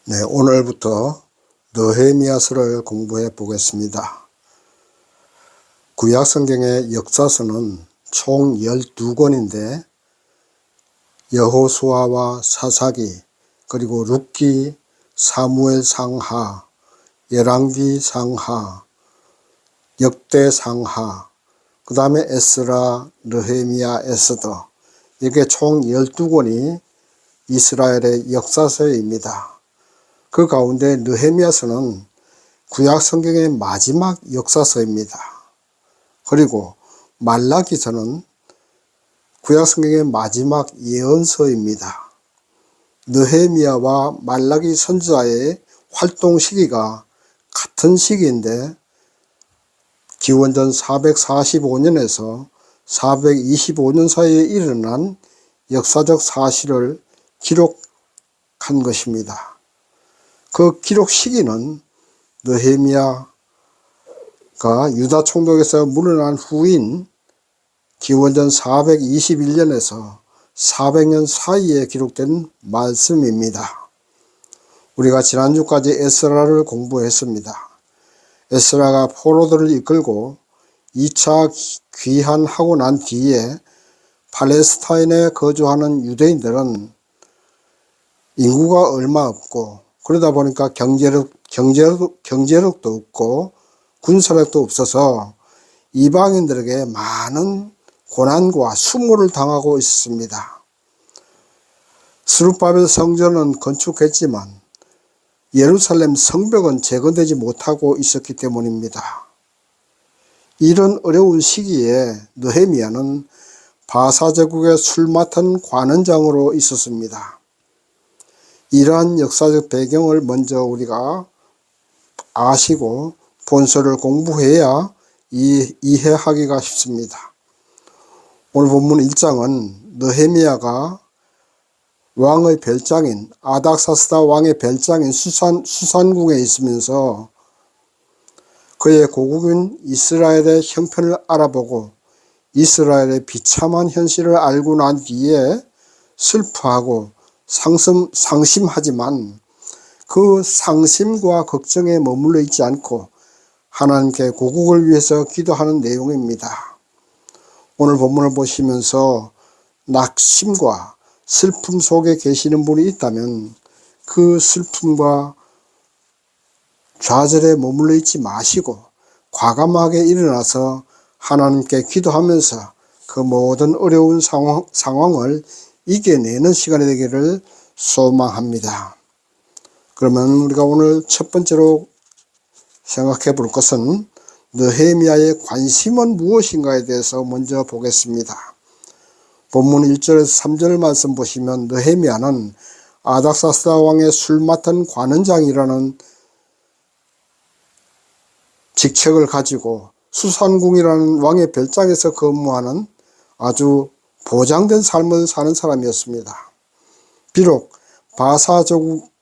네, 오늘부터 느헤미야서를 공부해 보겠습니다. 구약 성경의 역사서는 총 12권인데 여호수아와 사사기, 그리고 룻기, 사무엘 상하, 열왕기 상하, 역대 상하, 그 다음에 에스라, 느헤미야, 에스더, 이게 총 12권이 이스라엘의 역사서입니다. 그 가운데 느헤미야서는 구약 성경의 마지막 역사서입니다. 그리고 말라기서는 구약 성경의 마지막 예언서입니다. 느헤미야와 말라기 선지자의 활동 시기가 같은 시기인데 기원전 445년에서 425년 사이에 일어난 역사적 사실을 기록한 것입니다. 그 기록 시기는 느헤미야가 유다 총독에서 물러난 후인 기원전 421년에서 400년 사이에 기록된 말씀입니다. 우리가 지난주까지 에스라를 공부했습니다. 에스라가 포로들을 이끌고 2차 귀환하고 난 뒤에 팔레스타인에 거주하는 유대인들은 인구가 얼마 없고 그러다 보니까 경제력도 없고 군사력도 없어서 이방인들에게 많은 고난과 수모를 당하고 있습니다. 스룹바벨 성전은 건축했지만 예루살렘 성벽은 재건되지 못하고 있었기 때문입니다. 이런 어려운 시기에 느헤미야는 바사 제국의 술 맡은 관원장으로 있었습니다. 이러한 역사적 배경을 먼저 우리가 아시고 본서를 공부해야 이해하기가 쉽습니다. 오늘 본문 1장은 느헤미야가 왕의 별장인 아닥사스다 왕의 별장인 수산궁에 있으면서 그의 고국인 이스라엘의 형편을 알아보고 이스라엘의 비참한 현실을 알고 난 뒤에 슬퍼하고 상심하지만 그 상심과 걱정에 머물러 있지 않고 하나님께 고국을 위해서 기도하는 내용입니다. 오늘 본문을 보시면서 낙심과 슬픔 속에 계시는 분이 있다면 그 슬픔과 좌절에 머물러 있지 마시고 과감하게 일어나서 하나님께 기도하면서 그 모든 어려운 상황을 이겨내는 시간이 되기를 소망합니다. 그러면 우리가 오늘 첫 번째로 생각해 볼 것은 느헤미야의 관심은 무엇인가에 대해서 먼저 보겠습니다. 본문 1절에서 3절 말씀 보시면 느헤미야는 아닥사스다 왕의 술 맡은 관원장이라는 직책을 가지고 수산궁이라는 왕의 별장에서 근무하는 아주 보장된 삶을 사는 사람이었습니다. 비록 바사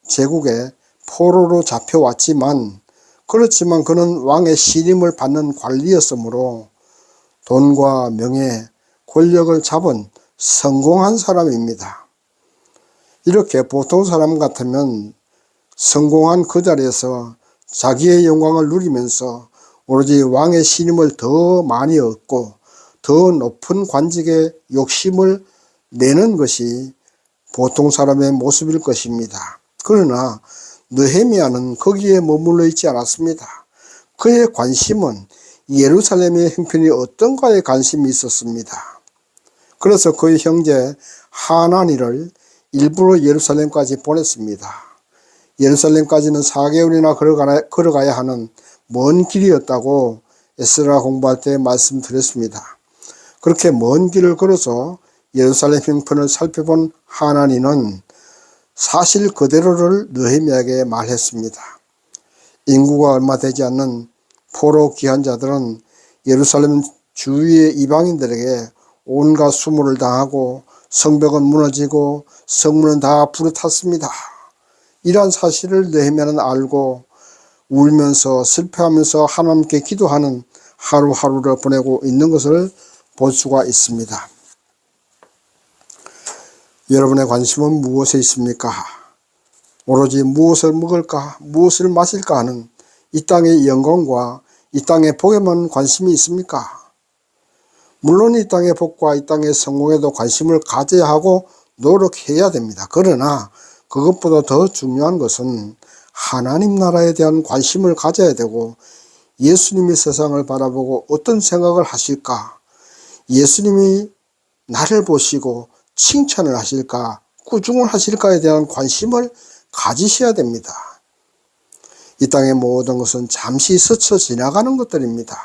제국에 포로로 잡혀왔지만 그렇지만 그는 왕의 신임을 받는 관리였으므로 돈과 명예, 권력을 잡은 성공한 사람입니다. 이렇게 보통 사람 같으면 성공한 그 자리에서 자기의 영광을 누리면서 오로지 왕의 신임을 더 많이 얻고 더 높은 관직에 욕심을 내는 것이 보통 사람의 모습일 것입니다. 그러나 느헤미야는 거기에 머물러 있지 않았습니다. 그의 관심은 예루살렘의 형편이 어떤가에 관심이 있었습니다. 그래서 그의 형제 하나니를 일부러 예루살렘까지 보냈습니다. 예루살렘까지는 4개월이나 걸어가야 하는 먼 길이었다고 에스라 공부할 때 말씀드렸습니다. 그렇게 먼 길을 걸어서 예루살렘 형편을 살펴본 하나니는 사실 그대로를 느헤미야에게 말했습니다. 인구가 얼마 되지 않는 포로 귀환자들은 예루살렘 주위의 이방인들에게 온갖 수모를 당하고 성벽은 무너지고 성문은 다 불에 탔습니다. 이러한 사실을 느헤미야는 알고 울면서 슬퍼하면서 하나님께 기도하는 하루하루를 보내고 있는 것을 볼 수가 있습니다. 여러분의 관심은 무엇에 있습니까? 오로지 무엇을 먹을까, 무엇을 마실까 하는 이 땅의 영광과 이 땅의 복에만 관심이 있습니까? 물론 이 땅의 복과 이 땅의 성공에도 관심을 가져야 하고 노력해야 됩니다. 그러나 그것보다 더 중요한 것은 하나님 나라에 대한 관심을 가져야 되고, 예수님이 세상을 바라보고 어떤 생각을 하실까, 예수님이 나를 보시고 칭찬을 하실까, 꾸중을 하실까에 대한 관심을 가지셔야 됩니다. 이 땅의 모든 것은 잠시 스쳐 지나가는 것들입니다.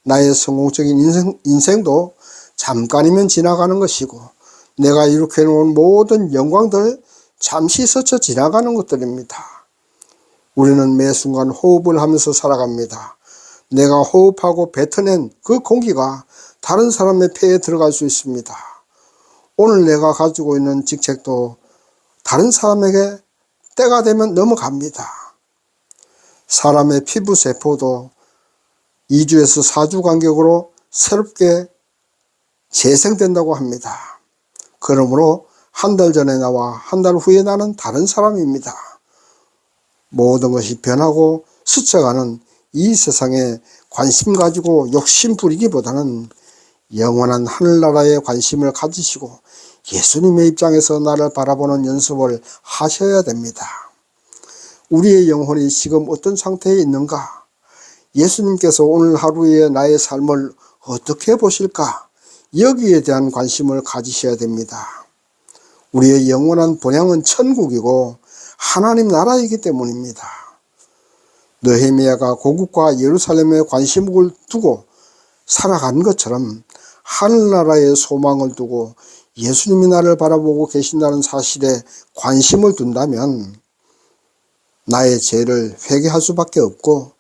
나의 성공적인 인생도 잠깐이면 지나가는 것이고, 내가 이렇게 해놓은 모든 영광들 잠시 스쳐 지나가는 것들입니다. 우리는 매 순간 호흡을 하면서 살아갑니다. 내가 호흡하고 뱉어낸 그 공기가 다른 사람의 폐에 들어갈 수 있습니다. 오늘 내가 가지고 있는 직책도 다른 사람에게 때가 되면 넘어갑니다. 사람의 피부 세포도 2주에서 4주 간격으로 새롭게 재생된다고 합니다. 그러므로 한 달 전에 나와 한 달 후에 나는 다른 사람입니다. 모든 것이 변하고 스쳐가는 이 세상에 관심 가지고 욕심 부리기보다는 영원한 하늘나라에 관심을 가지시고 예수님의 입장에서 나를 바라보는 연습을 하셔야 됩니다. 우리의 영혼이 지금 어떤 상태에 있는가? 예수님께서 오늘 하루의 나의 삶을 어떻게 보실까? 여기에 대한 관심을 가지셔야 됩니다. 우리의 영원한 본향은 천국이고 하나님 나라이기 때문입니다. 느헤미야가 고국과 예루살렘에 관심을 두고 살아간 것처럼 하늘나라에 소망을 두고 예수님이 나를 바라보고 계신다는 사실에 관심을 둔다면 나의 죄를 회개할 수밖에 없고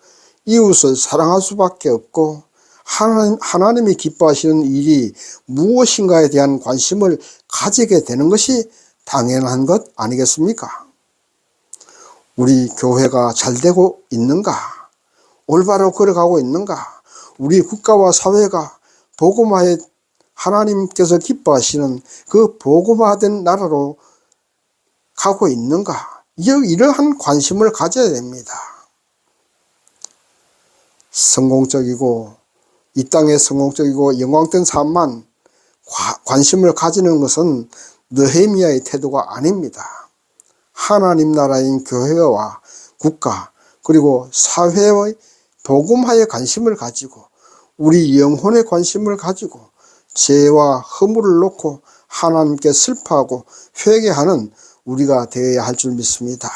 이웃을 사랑할 수밖에 없고 하나님이 기뻐하시는 일이 무엇인가에 대한 관심을 가지게 되는 것이 당연한 것 아니겠습니까? 우리 교회가 잘 되고 있는가? 올바로 걸어가고 있는가? 우리 국가와 사회가 복음화에 하나님께서 기뻐하시는 그 복음화된 나라로 가고 있는가? 이러한 관심을 가져야 됩니다. 성공적이고 이 땅에 성공적이고 영광된 삶만 관심을 가지는 것은 느헤미야의 태도가 아닙니다. 하나님 나라인 교회와 국가 그리고 사회의 복음화에 관심을 가지고 우리 영혼에 관심을 가지고 죄와 허물을 놓고 하나님께 슬퍼하고 회개하는 우리가 되어야 할 줄 믿습니다.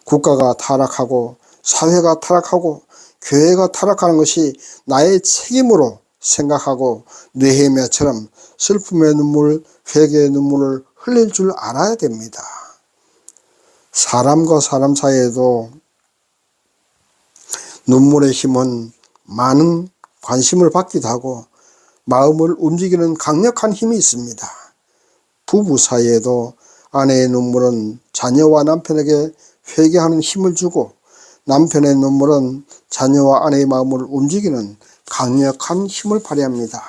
국가가 타락하고 사회가 타락하고 교회가 타락하는 것이 나의 책임으로 생각하고 느헤미야처럼 슬픔의 눈물, 회개의 눈물을 흘릴 줄 알아야 됩니다. 사람과 사람 사이에도 눈물의 힘은 많은 관심을 받기도 하고 마음을 움직이는 강력한 힘이 있습니다. 부부 사이에도 아내의 눈물은 자녀와 남편에게 회개하는 힘을 주고 남편의 눈물은 자녀와 아내의 마음을 움직이는 강력한 힘을 발휘합니다.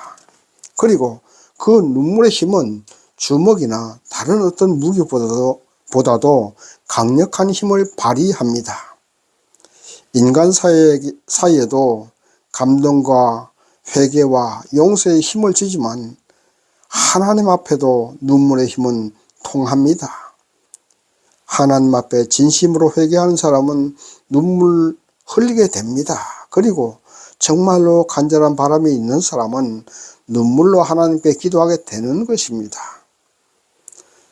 그리고 그 눈물의 힘은 주먹이나 다른 어떤 무기보다도 강력한 힘을 발휘합니다. 인간 사이에도 감동과 회개와 용서의 힘을 주지만 하나님 앞에도 눈물의 힘은 통합니다. 하나님 앞에 진심으로 회개하는 사람은 눈물 흘리게 됩니다. 그리고 정말로 간절한 바람이 있는 사람은 눈물로 하나님께 기도하게 되는 것입니다.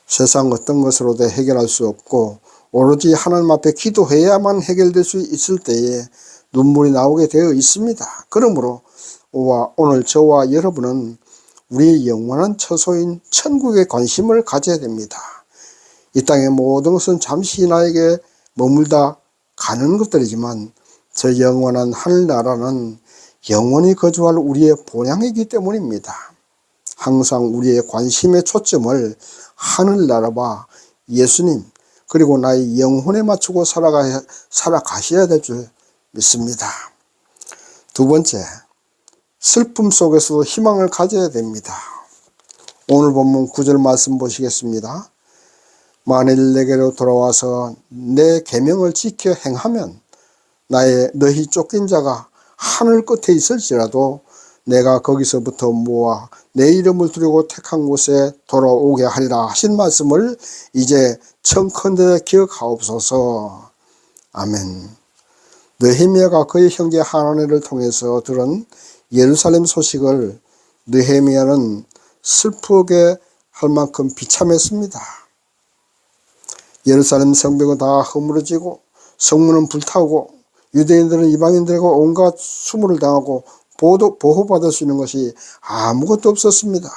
세상 어떤 것으로도 해결할 수 없고 오로지 하나님 앞에 기도해야만 해결될 수 있을 때에 눈물이 나오게 되어 있습니다. 그러므로 오늘 저와 여러분은 우리의 영원한 처소인 천국에 관심을 가져야 됩니다. 이 땅의 모든 것은 잠시 나에게 머물다 가는 것들이지만 저 영원한 하늘나라는 영원히 거주할 우리의 본향이기 때문입니다. 항상 우리의 관심의 초점을 하늘나라와 예수님 그리고 나의 영혼에 맞추고 살아가셔야 될 줄 믿습니다. 두 번째, 슬픔 속에서도 희망을 가져야 됩니다. 오늘 본문 9절 말씀 보시겠습니다. 만일 내게로 돌아와서 내 계명을 지켜 행하면 너희 쫓긴 자가 하늘 끝에 있을지라도 내가 거기서부터 모아 내 이름을 두려고 택한 곳에 돌아오게 하리라 하신 말씀을 이제 청컨대 기억하옵소서. 아멘. 느헤미야가 그의 형제 하나니를 통해서 들은 예루살렘 소식을 느헤미야는 슬프게 할 만큼 비참했습니다. 예루살렘 성벽은 다 허물어지고 성문은 불타오고 유대인들은 이방인들과 온갖 수모를 당하고 보호받을 수 있는 것이 아무것도 없었습니다.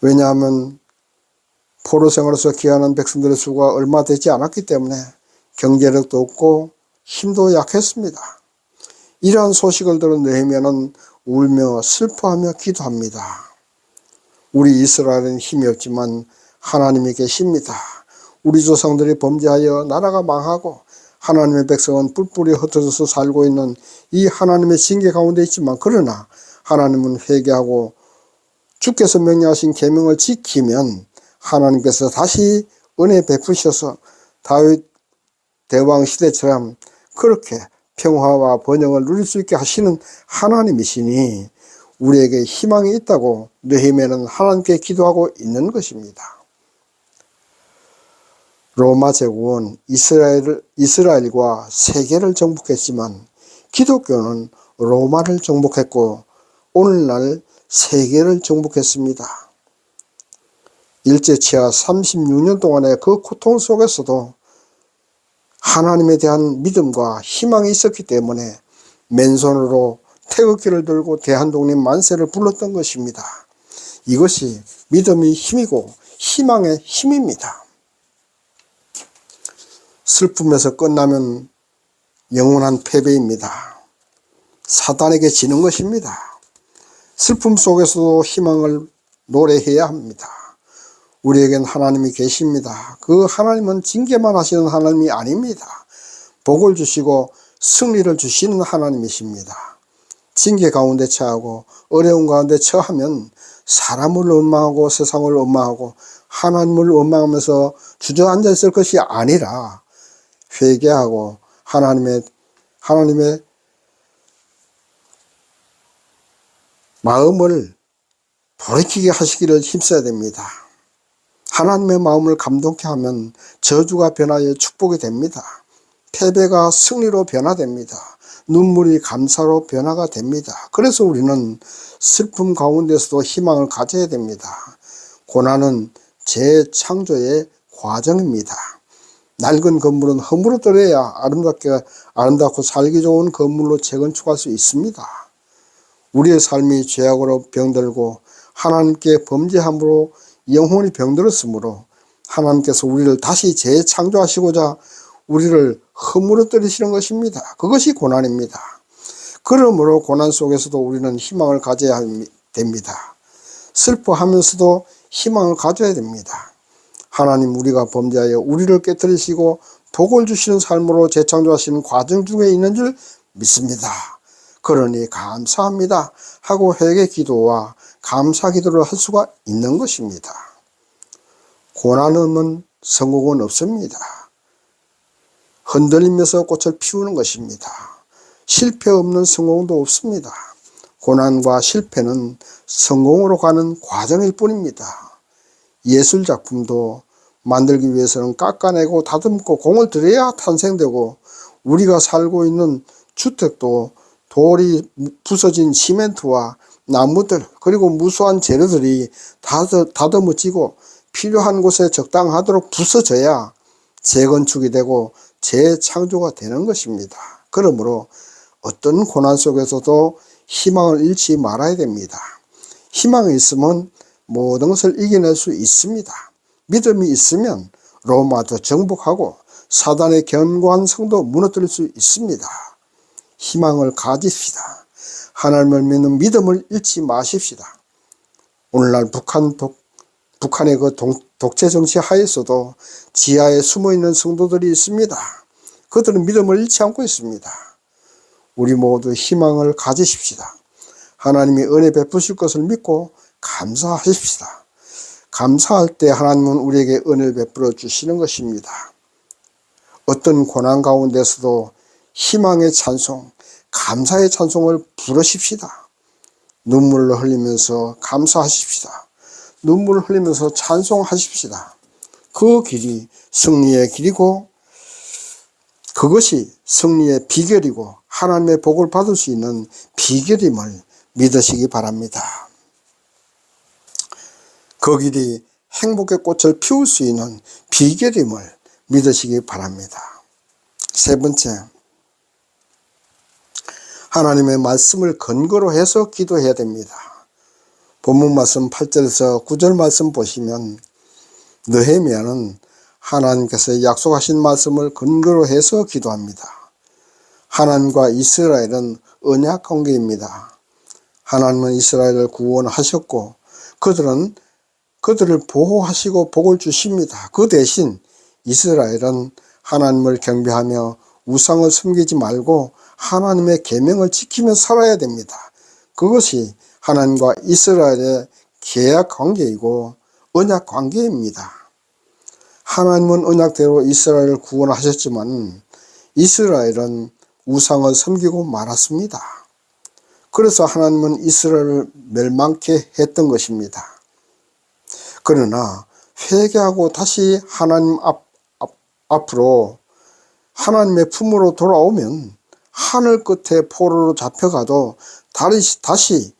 왜냐하면 포로 생활에서 귀환한 백성들의 수가 얼마 되지 않았기 때문에 경제력도 없고 힘도 약했습니다. 이러한 소식을 들은 느헤미야는 울며 슬퍼하며 기도합니다. 우리 이스라엘은 힘이 없지만 하나님이 계십니다. 우리 조상들이 범죄하여 나라가 망하고 하나님의 백성은 뿔뿔이 흩어져서 살고 있는 이 하나님의 징계 가운데 있지만 그러나 하나님은 회개하고 주께서 명령하신 계명을 지키면 하나님께서 다시 은혜 베푸셔서 다윗 대왕 시대처럼 그렇게 평화와 번영을 누릴 수 있게 하시는 하나님이시니 우리에게 희망이 있다고 느헤미야는 하나님께 기도하고 있는 것입니다. 로마 제국은 이스라엘과 세계를 정복했지만 기독교는 로마를 정복했고 오늘날 세계를 정복했습니다. 일제치하 36년 동안의 그 고통 속에서도 하나님에 대한 믿음과 희망이 있었기 때문에 맨손으로 태극기를 들고 대한독립 만세를 불렀던 것입니다. 이것이 믿음의 힘이고 희망의 힘입니다. 슬픔에서 끝나면 영원한 패배입니다. 사단에게 지는 것입니다. 슬픔 속에서도 희망을 노래해야 합니다. 우리에겐 하나님이 계십니다. 그 하나님은 징계만 하시는 하나님이 아닙니다. 복을 주시고 승리를 주시는 하나님이십니다. 징계 가운데 처하고 어려운 가운데 처하면 사람을 원망하고 세상을 원망하고 하나님을 원망하면서 주저앉아 있을 것이 아니라 회개하고 하나님의 마음을 돌이키게 하시기를 힘써야 됩니다. 하나님의 마음을 감동케 하면 저주가 변하여 축복이 됩니다. 패배가 승리로 변화됩니다. 눈물이 감사로 변화가 됩니다. 그래서 우리는 슬픔 가운데서도 희망을 가져야 됩니다. 고난은 재창조의 과정입니다. 낡은 건물은 허물어뜨려야 아름답고 살기 좋은 건물로 재건축할 수 있습니다. 우리의 삶이 죄악으로 병들고 하나님께 범죄함으로 영혼이 병들었으므로 하나님께서 우리를 다시 재창조하시고자 우리를 허물어뜨리시는 것입니다. 그것이 고난입니다. 그러므로 고난 속에서도 우리는 희망을 가져야 됩니다. 슬퍼하면서도 희망을 가져야 됩니다. 하나님, 우리가 범죄하여 우리를 깨뜨리시고 복을 주시는 삶으로 재창조하시는 과정 중에 있는 줄 믿습니다. 그러니 감사합니다 하고 회개 기도와 감사 기도를 할 수가 있는 것입니다. 고난 없는 성공은 없습니다. 흔들리면서 꽃을 피우는 것입니다. 실패 없는 성공도 없습니다. 고난과 실패는 성공으로 가는 과정일 뿐입니다. 예술 작품도 만들기 위해서는 깎아내고 다듬고 공을 들여야 탄생되고 우리가 살고 있는 주택도 돌이 부서진 시멘트와 나무들 그리고 무수한 재료들이 다듬어지고 필요한 곳에 적당하도록 부서져야 재건축이 되고 재창조가 되는 것입니다. 그러므로 어떤 고난 속에서도 희망을 잃지 말아야 됩니다. 희망이 있으면 모든 것을 이겨낼 수 있습니다. 믿음이 있으면 로마도 정복하고 사단의 견고한 성도 무너뜨릴 수 있습니다. 희망을 가집시다. 하나님을 믿는 믿음을 잃지 마십시다. 오늘날 북한의 그 독재 정치 하에서도 지하에 숨어있는 성도들이 있습니다. 그들은 믿음을 잃지 않고 있습니다. 우리 모두 희망을 가지십시다. 하나님이 은혜 베푸실 것을 믿고 감사하십시다. 감사할 때 하나님은 우리에게 은혜를 베풀어 주시는 것입니다. 어떤 고난 가운데서도 희망의 찬송, 감사의 찬송을 부르십시다. 눈물을 흘리면서 감사하십시다. 눈물을 흘리면서 찬송하십시다. 그 길이 승리의 길이고 그것이 승리의 비결이고 하나님의 복을 받을 수 있는 비결임을 믿으시기 바랍니다. 그 길이 행복의 꽃을 피울 수 있는 비결임을 믿으시기 바랍니다. 세 번째, 하나님의 말씀을 근거로 해서 기도해야 됩니다. 본문 말씀 8절에서 9절 말씀 보시면 느헤미야는 하나님께서 약속하신 말씀을 근거로 해서 기도합니다. 하나님과 이스라엘은 언약 관계입니다. 하나님은 이스라엘을 구원하셨고 그들을 보호하시고 복을 주십니다. 그 대신 이스라엘은 하나님을 경배하며 우상을 섬기지 말고 하나님의 계명을 지키며 살아야 됩니다. 그것이 하나님과 이스라엘의 계약 관계이고 언약 관계입니다. 하나님은 언약대로 이스라엘을 구원하셨지만 이스라엘은 우상을 섬기고 말았습니다. 그래서 하나님은 이스라엘을 멸망케 했던 것입니다. 그러나 회개하고 다시 하나님 앞으로 하나님의 품으로 돌아오면 하늘 끝에 포로로 잡혀가도 다시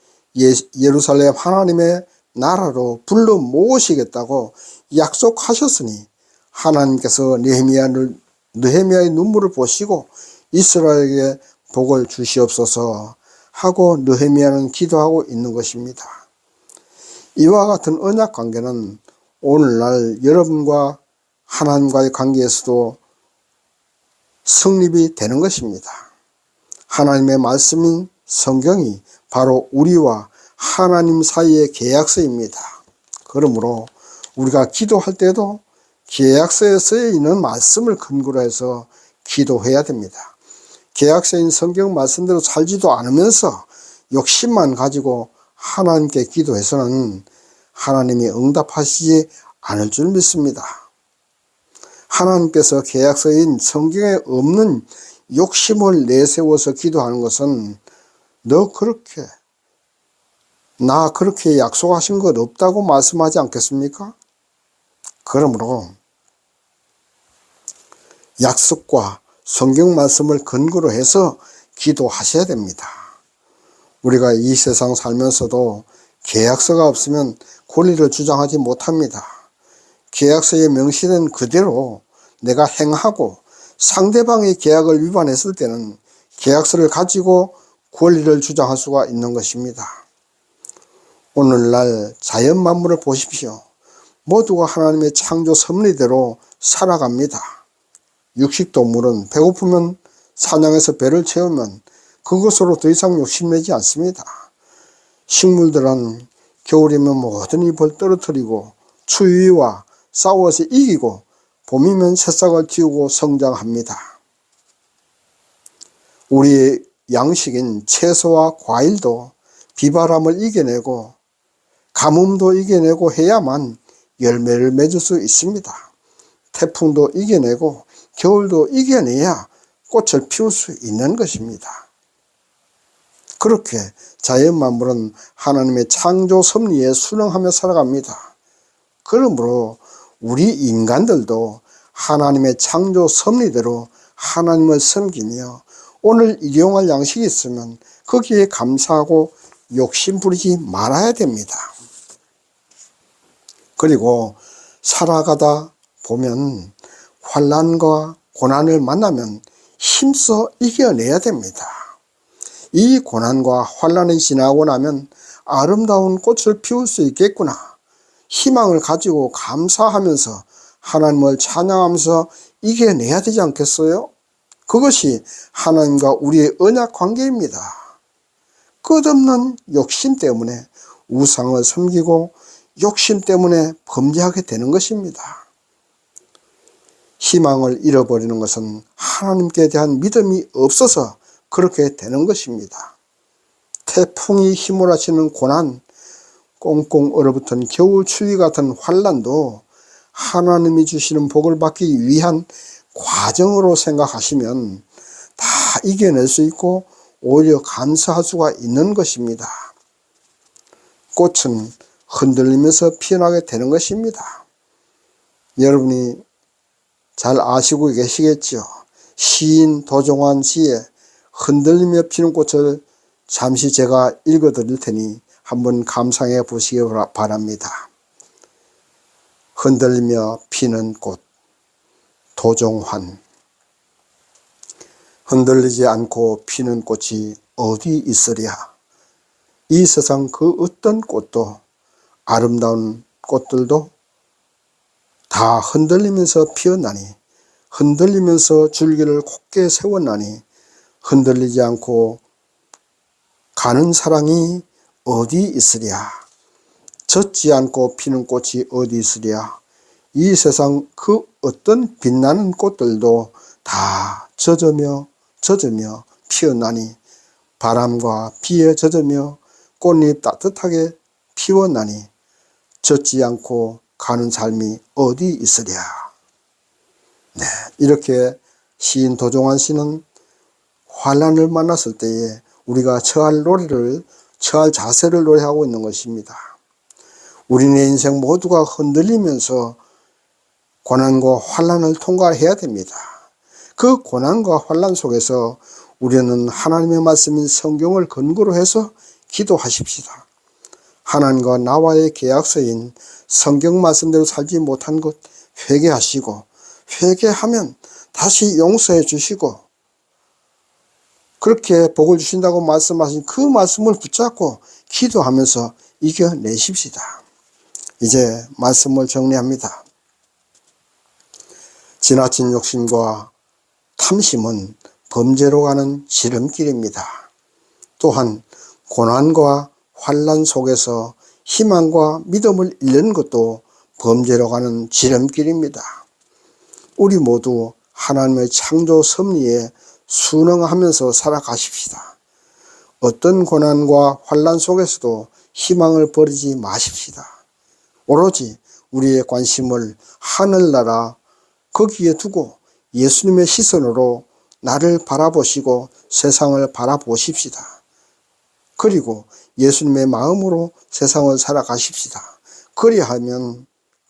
예루살렘 하나님의 나라로 불러 모으시겠다고 약속하셨으니 하나님께서 느헤미야의 눈물을 보시고 이스라엘에게 복을 주시옵소서 하고 느헤미야는 기도하고 있는 것입니다. 이와 같은 언약 관계는 오늘날 여러분과 하나님과의 관계에서도 성립이 되는 것입니다. 하나님의 말씀인 성경이 바로 우리와 하나님 사이의 계약서입니다. 그러므로 우리가 기도할 때도 계약서에 쓰여 있는 말씀을 근거로 해서 기도해야 됩니다. 계약서인 성경 말씀대로 살지도 않으면서 욕심만 가지고 하나님께 기도해서는 하나님이 응답하시지 않을 줄 믿습니다. 하나님께서 계약서인 성경에 없는 욕심을 내세워서 기도하는 것은 나 그렇게 약속하신 것 없다고 말씀하지 않겠습니까? 그러므로 약속과 성경 말씀을 근거로 해서 기도하셔야 됩니다. 우리가 이 세상 살면서도 계약서가 없으면 권리를 주장하지 못합니다. 계약서에 명시된 그대로 내가 행하고 상대방의 계약을 위반했을 때는 계약서를 가지고 권리를 주장할 수가 있는 것입니다. 오늘날 자연 만물을 보십시오. 모두가 하나님의 창조 섭리대로 살아갑니다. 육식동물은 배고프면 사냥해서 배를 채우면 그것으로 더 이상 욕심내지 않습니다. 식물들은 겨울이면 모든 잎을 떨어뜨리고 추위와 싸워서 이기고 봄이면 새싹을 틔우고 성장합니다. 우리의 양식인 채소와 과일도 비바람을 이겨내고 가뭄도 이겨내고 해야만 열매를 맺을 수 있습니다. 태풍도 이겨내고 겨울도 이겨내야 꽃을 피울 수 있는 것입니다. 그렇게 자연만물은 하나님의 창조 섭리에 순응하며 살아갑니다. 그러므로 우리 인간들도 하나님의 창조 섭리대로 하나님을 섬기며 오늘 일용할 양식이 있으면 거기에 감사하고 욕심 부리지 말아야 됩니다. 그리고 살아가다 보면 환난과 고난을 만나면 힘써 이겨내야 됩니다. 이 고난과 환난이 지나고 나면 아름다운 꽃을 피울 수 있겠구나. 희망을 가지고 감사하면서 하나님을 찬양하면서 이겨내야 되지 않겠어요? 그것이 하나님과 우리의 언약 관계입니다. 끝없는 욕심 때문에 우상을 섬기고 욕심 때문에 범죄하게 되는 것입니다. 희망을 잃어버리는 것은 하나님께 대한 믿음이 없어서 그렇게 되는 것입니다. 태풍이 휘몰아치는 고난, 꽁꽁 얼어붙은 겨울 추위 같은 환난도 하나님이 주시는 복을 받기 위한 과정으로 생각하시면 다 이겨낼 수 있고 오히려 감사할 수가 있는 것입니다. 꽃은 흔들리면서 피어나게 되는 것입니다. 여러분이 잘 아시고 계시겠죠. 시인 도종환 시의 흔들리며 피는 꽃을 잠시 제가 읽어 드릴 테니 한번 감상해 보시기 바랍니다. 흔들리며 피는 꽃, 도종환. 흔들리지 않고 피는 꽃이 어디 있으랴. 이 세상 그 어떤 꽃도, 아름다운 꽃들도 다 흔들리면서 피었나니, 흔들리면서 줄기를 곧게 세웠나니, 흔들리지 않고 가는 사랑이 어디 있으랴. 젖지 않고 피는 꽃이 어디 있으랴. 이 세상 그 어떤 빛나는 꽃들도 다 젖으며 피었나니, 바람과 비에 젖으며 꽃잎 따뜻하게 피웠나니, 젖지 않고 가는 삶이 어디 있으랴. 네, 이렇게 시인 도종환 씨는 환난을 만났을 때에 우리가 처할 자세를 노래하고 있는 것입니다. 우리의 인생 모두가 흔들리면서 고난과 환난을 통과해야 됩니다. 그 고난과 환난 속에서 우리는 하나님의 말씀인 성경을 근거로 해서 기도하십시다. 하나님과 나와의 계약서인 성경 말씀대로 살지 못한 것 회개하시고, 회개하면 다시 용서해 주시고, 그렇게 복을 주신다고 말씀하신 그 말씀을 붙잡고 기도하면서 이겨내십시다. 이제 말씀을 정리합니다. 지나친 욕심과 탐심은 범죄로 가는 지름길입니다. 또한 고난과 환난 속에서 희망과 믿음을 잃는 것도 범죄로 가는 지름길입니다. 우리 모두 하나님의 창조 섭리에 순응하면서 살아가십시다. 어떤 고난과 환난 속에서도 희망을 버리지 마십시다. 오로지 우리의 관심을 하늘나라 거기에 두고 예수님의 시선으로 나를 바라보시고 세상을 바라보십시다. 그리고 예수님의 마음으로 세상을 살아가십시다.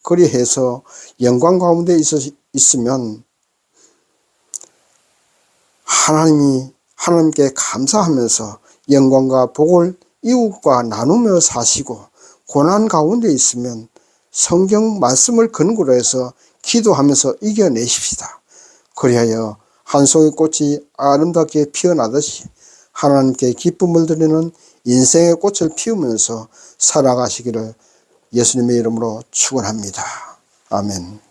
그리해서 영광 가운데 있으면 하나님께 감사하면서 영광과 복을 이웃과 나누며 사시고, 고난 가운데 있으면 성경 말씀을 근거로 해서 기도하면서 이겨내십시다. 그리하여 한 송이 꽃이 아름답게 피어나듯이 하나님께 기쁨을 드리는 인생의 꽃을 피우면서 살아가시기를 예수님의 이름으로 축원합니다. 아멘.